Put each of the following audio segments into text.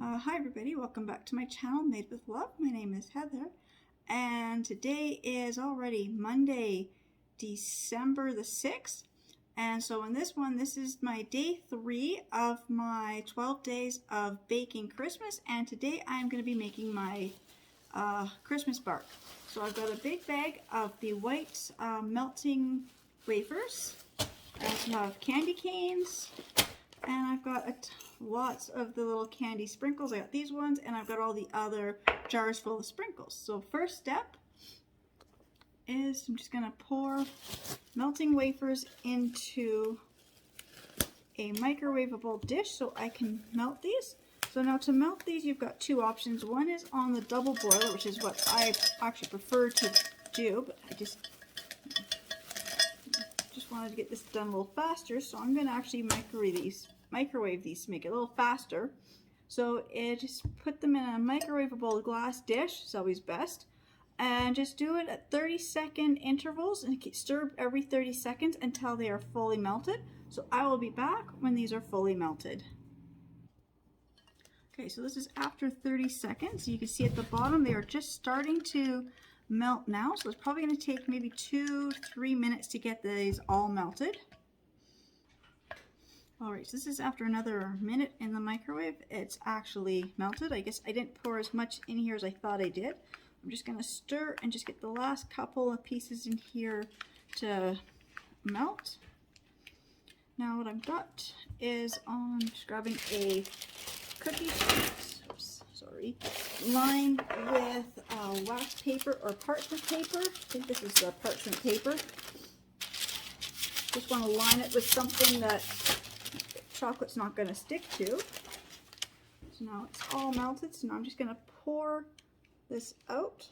Hi everybody, welcome back to my channel, Made with Love. My name is Heather, and today is already Monday, December the 6th. And so in this one, this is my day 3 of my 12 days of baking Christmas, and today I'm going to be making my Christmas bark. So I've got a big bag of the white melting wafers. I also have candy canes, and I've got lots of the little candy sprinkles. I got these ones, and I've got all the other jars full of sprinkles. So first step is I'm just going to pour melting wafers into a microwavable dish so I can melt these. So now to melt these, you've got two options. One is on the double boiler, which is what I actually prefer to do, but I just wanted to get this done a little faster, so I'm going to actually microwave these to make it a little faster. So just put them in a microwavable glass dish, it's always best, and just do it at 30-second intervals and stir every 30 seconds until they are fully melted. So I will be back when these are fully melted. Okay, so this is after 30 seconds. You can see at the bottom they are just starting to melt now, so it's probably going to take maybe 2-3 minutes to get these all melted. Alright, so this is after another minute in the microwave. It's actually melted. I guess I didn't pour as much in here as I thought I did. I'm just going to stir and just get the last couple of pieces in here to melt. Now what I've got is just grabbing a cookie sheet, lined with wax paper or parchment paper. I think this is the parchment paper. Just want to line it with something that chocolate's not going to stick to. So now it's all melted, so now I'm just going to pour this out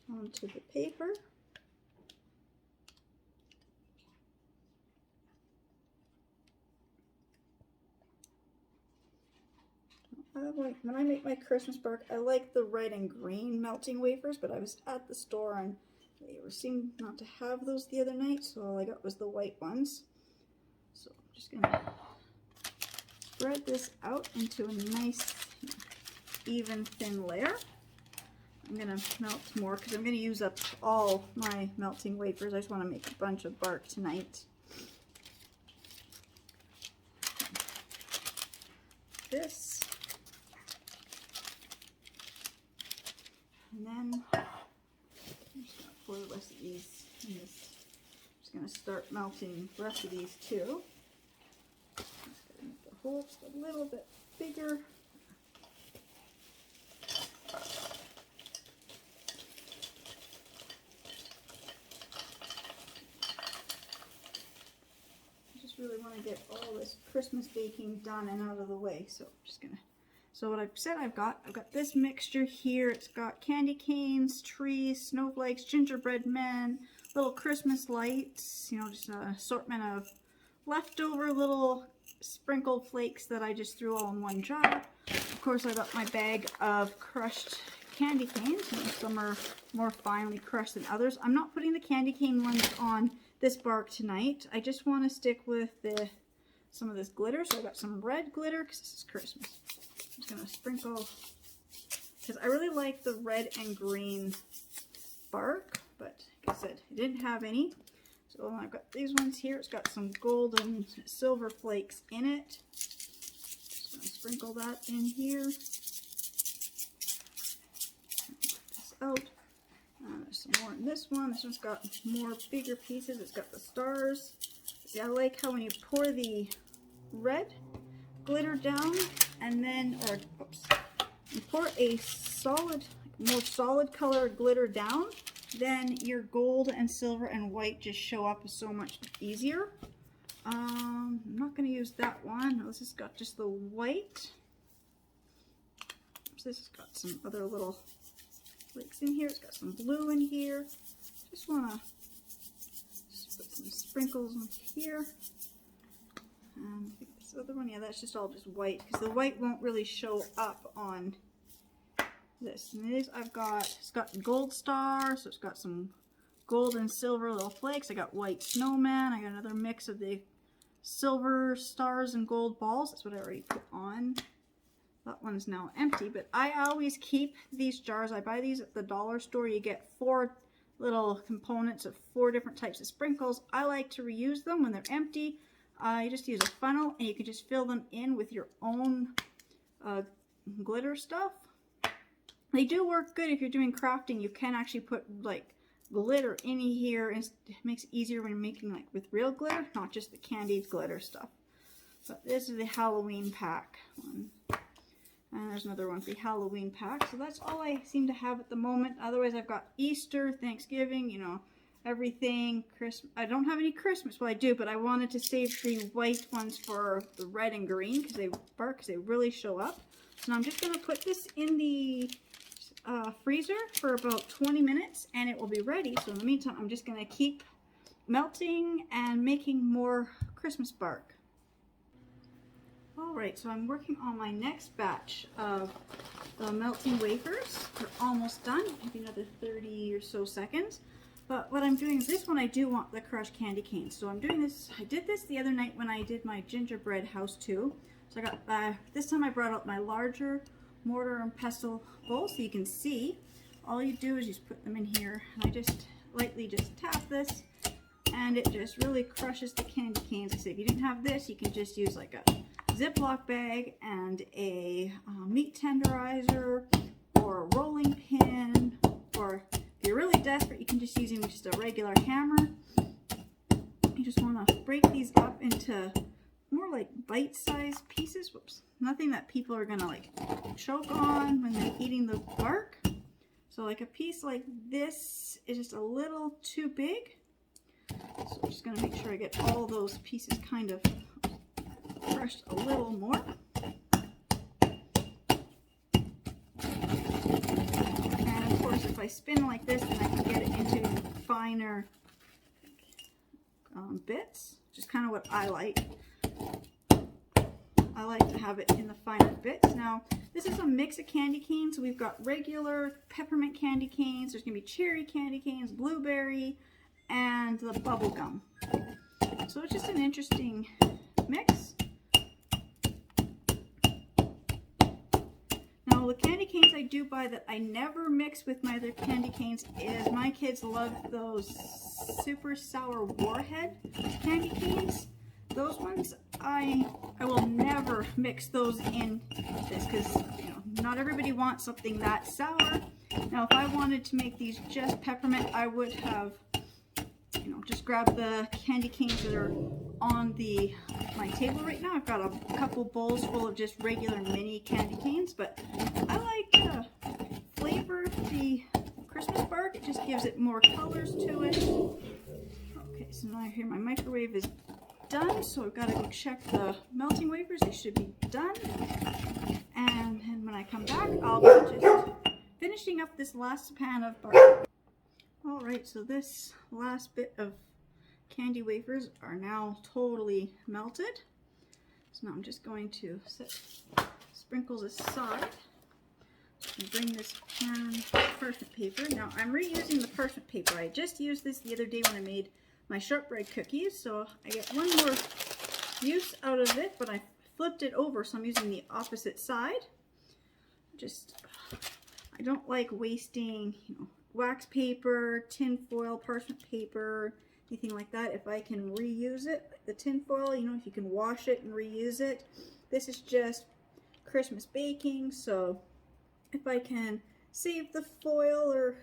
onto the paper. When I make my Christmas bark, I like the red and green melting wafers, but I was at the store and they seemed not to have those the other night, so all I got was the white ones. So I'm just going to spread this out into a nice, even, thin layer. I'm going to melt more because I'm going to use up all my melting wafers. I just want to make a bunch of bark tonight. This. And then I'm just going to pour the rest of these in this. I'm just going to start melting the rest of these too. Just going to make the hole just a little bit bigger. I just really want to get all this Christmas baking done and out of the way, so I'm just going to. So what I've said I've got this mixture here. It's got candy canes, trees, snowflakes, gingerbread men, little Christmas lights, just an assortment of leftover little sprinkled flakes that I just threw all in one jar. Of course, I got my bag of crushed candy canes. Some are more finely crushed than others. I'm not putting the candy cane ones on this bark tonight. I just want to stick with some of this glitter. So I got some red glitter because this is Christmas. I'm just going to sprinkle, because I really like the red and green bark, but like I said, I didn't have any. So I've got these ones here. It's got some gold and silver flakes in it. Just going to sprinkle that in here. Put this out. There's some more in this one. This one's got more bigger pieces. It's got the stars. See, I like how when you pour the red glitter down, and then, you pour a more solid colored glitter down, then your gold and silver and white just show up so much easier. I'm not going to use that one. This has got just the white. This has got some other little flakes in here. It's got some blue in here. Just want to put some sprinkles in here. This other one, yeah, that's just all just white, because the white won't really show up on this. And it's got gold star, so it's got some gold and silver little flakes. I got white snowman. I got another mix of the silver stars and gold balls. That's what I already put on. That one's now empty, but I always keep these jars. I buy these at the dollar store. You get 4 little components of 4 different types of sprinkles. I like to reuse them when they're empty. You just use a funnel and you can just fill them in with your own glitter stuff. They do work good if you're doing crafting. You can actually put like glitter in here, and it makes it easier when you're making like with real glitter, not just the candied glitter stuff. But this is the Halloween pack one. And there's another one for the Halloween pack. So that's all I seem to have at the moment. Otherwise, I've got Easter, Thanksgiving, you know, everything. Christmas. I don't have any Christmas. Well, I do, but I wanted to save the white ones for the red and green because they really show up. So now I'm just going to put this in the freezer for about 20 minutes and it will be ready. So in the meantime, I'm just going to keep melting and making more Christmas bark. Alright, so I'm working on my next batch of melting wafers. They're almost done, maybe another 30 or so seconds. But what I'm doing is this one I do want the crushed candy canes. So I'm doing this, I did this the other night when I did my gingerbread house too. So I got, this time I brought out my larger mortar and pestle bowl so you can see. All you do is just put them in here. And I just lightly just tap this and it just really crushes the candy canes. I said if you didn't have this, you can just use like a Ziploc bag and a meat tenderizer or a rolling pin, or if you're really desperate, you can just use even just a regular hammer. You just want to break these up into more like bite-sized pieces. Whoops, nothing that people are gonna like choke on when they're eating the bark. So like a piece like this is just a little too big. So I'm just gonna make sure I get all those pieces kind of crushed a little more. And of course, if I spin like this, then I can get it into finer bits, which is kind of what I like. I like to have it in the finer bits. Now, this is a mix of candy canes. So we've got regular peppermint candy canes. There's going to be cherry candy canes, blueberry, and the bubble gum. So it's just an interesting mix. Now, the candy canes I do buy that I never mix with my other candy canes is my kids love those super sour warhead candy canes. Those ones, I will never mix those in this because, you know, not everybody wants something that sour. Now, if I wanted to make these just peppermint, I would have, you know, just grab the candy canes that are on my table right now. I've got a couple bowls full of just regular mini candy canes, but I like to flavor the Christmas bark. It just gives it more colors to it. Okay, so now here my microwave is done, so I've got to go check the melting wafers. They should be done. And then when I come back, I'll be just finishing up this last pan of bark. Alright, so this last bit of candy wafers are now totally melted. So now I'm just going to set sprinkles aside. And bring this pan parchment paper. Now I'm reusing the parchment paper. I just used this the other day when I made my shortbread cookies, so I get one more use out of it, but I flipped it over, so I'm using the opposite side. I don't like wasting, you know, wax paper, tin foil, parchment paper, anything like that. If I can reuse it, like the tin foil, you know, if you can wash it and reuse it. This is just Christmas baking, so if I can save the foil or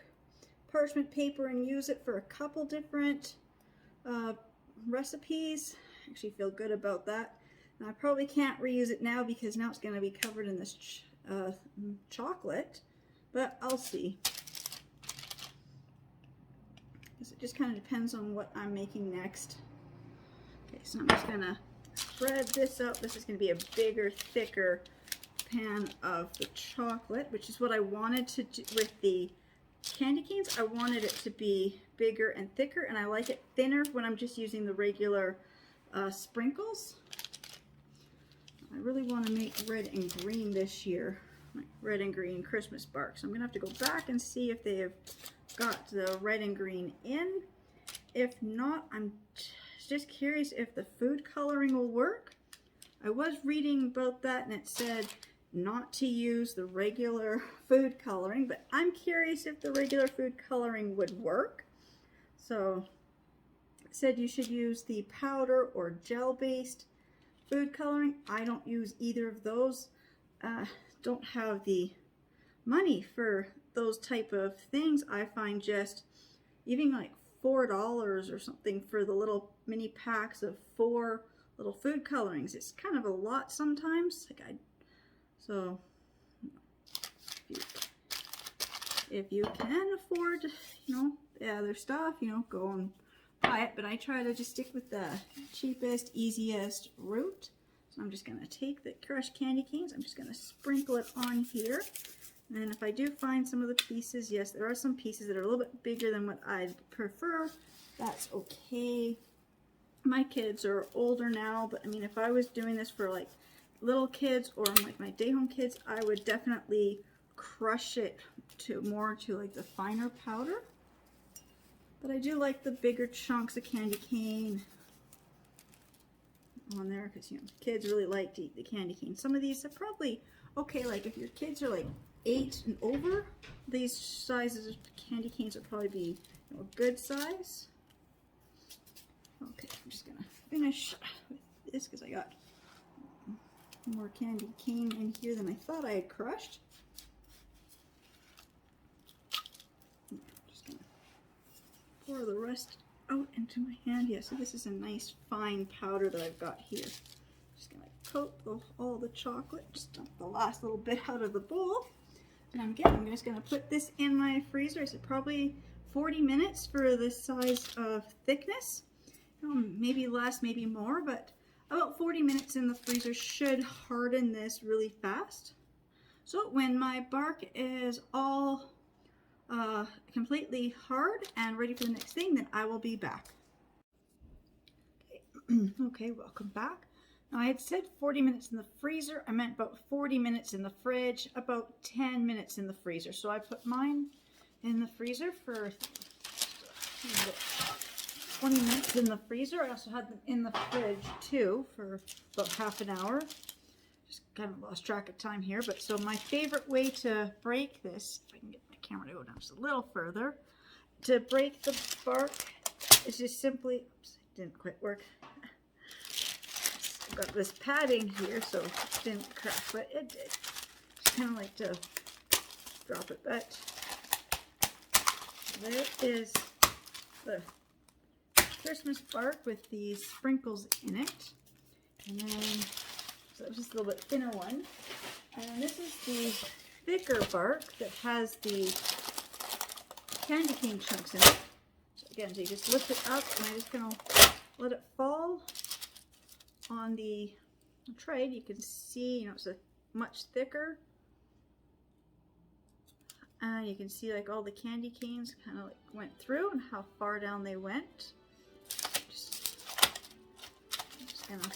parchment paper and use it for a couple different recipes, I actually feel good about that. Now, I probably can't reuse it now because now it's going to be covered in this chocolate, but I'll see. It just kind of depends on what I'm making next. Okay, so I'm just going to spread this out. This is going to be a bigger, thicker pan of the chocolate, which is what I wanted to do with the candy canes. I wanted it to be bigger and thicker, and I like it thinner when I'm just using the regular sprinkles. I really want to make red and green this year, like red and green Christmas bark. So I'm gonna have to go back and see if they have got the red and green in. If not, I'm just curious if the food coloring will work. I was reading about that, and it said not to use the regular food coloring, but I'm curious if the regular food coloring would work. So it said you should use the powder or gel-based food coloring. I don't use either of those. Don't have the money for those type of things. I find just even like $4 or something for the little mini packs of 4 little food colorings. It's kind of a lot sometimes. So if you can afford, you know, the other stuff, you know, go and buy it. But I try to just stick with the cheapest, easiest route. So I'm just gonna take the crushed candy canes. I'm just gonna sprinkle it on here. And then if I do find some of the pieces, yes, there are some pieces that are a little bit bigger than what I'd prefer. That's okay. My kids are older now, but I mean, if I was doing this for like little kids or like my day home kids, I would definitely crush it to more to like the finer powder. But I do like the bigger chunks of candy cane on there because, you know, kids really like to eat the candy cane. Some of these are probably okay, like if your kids are like 8 and over, these sizes of candy canes would probably be, you know, a good size. Okay, I'm just gonna finish with this because I got more candy cane in here than I thought I had crushed. I'm just gonna pour the rest out into my hand. Yeah, so this is a nice fine powder that I've got here. Just gonna coat all the chocolate, just dump the last little bit out of the bowl. And I'm just gonna put this in my freezer. I said probably 40 minutes for this size of thickness. Maybe less, maybe more, but about 40 minutes in the freezer should harden this really fast. So when my bark is all completely hard and ready for the next thing, then I will be back. Okay, okay, welcome back. Now I had said 40 minutes in the freezer. I meant about 40 minutes in the fridge, about 10 minutes in the freezer. So I put mine in the freezer for 20 minutes in the freezer. I also had them in the fridge too for about half an hour. Just kind of lost track of time here, but so my favorite way to break this, if I can get my camera to go down just a little further, to break the bark is just simply, oops, it didn't quite work. I've got this padding here, so it didn't crack, but it did. Just kind of like to drop it, but there is the Christmas bark with these sprinkles in it. And then, so that's just a little bit thinner one. And this is the thicker bark that has the candy cane chunks in it. So again, so you just lift it up, and I'm just gonna let it fall on the tray. You can see, you know, it's a much thicker. And you can see like all the candy canes kind of like went through and how far down they went. I'm just gonna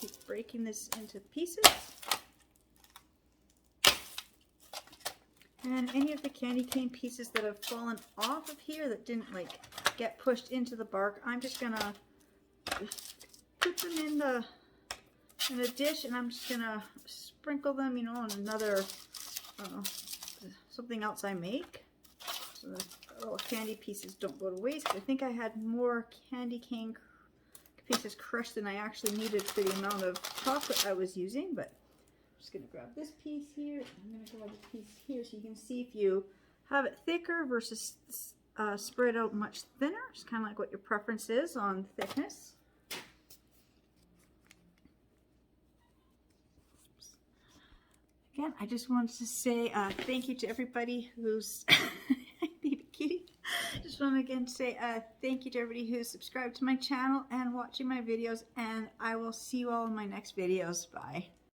keep breaking this into pieces. And any of the candy cane pieces that have fallen off of here that didn't like get pushed into the bark, I'm just gonna put them in a dish, and I'm just gonna sprinkle them, you know, on another something else I make, so the little candy pieces don't go to waste. I think I had more candy cane pieces crushed than I actually needed for the amount of chocolate I was using. But I'm just gonna grab this piece here, and I'm gonna grab a piece here, so you can see if you have it thicker versus spread out much thinner. It's kind of like what your preference is on thickness. Again, I just wanted to say thank you to everybody who's baby kitty. Just want to again say thank you to everybody who's subscribed to my channel and watching my videos, and I will see you all in my next videos. Bye.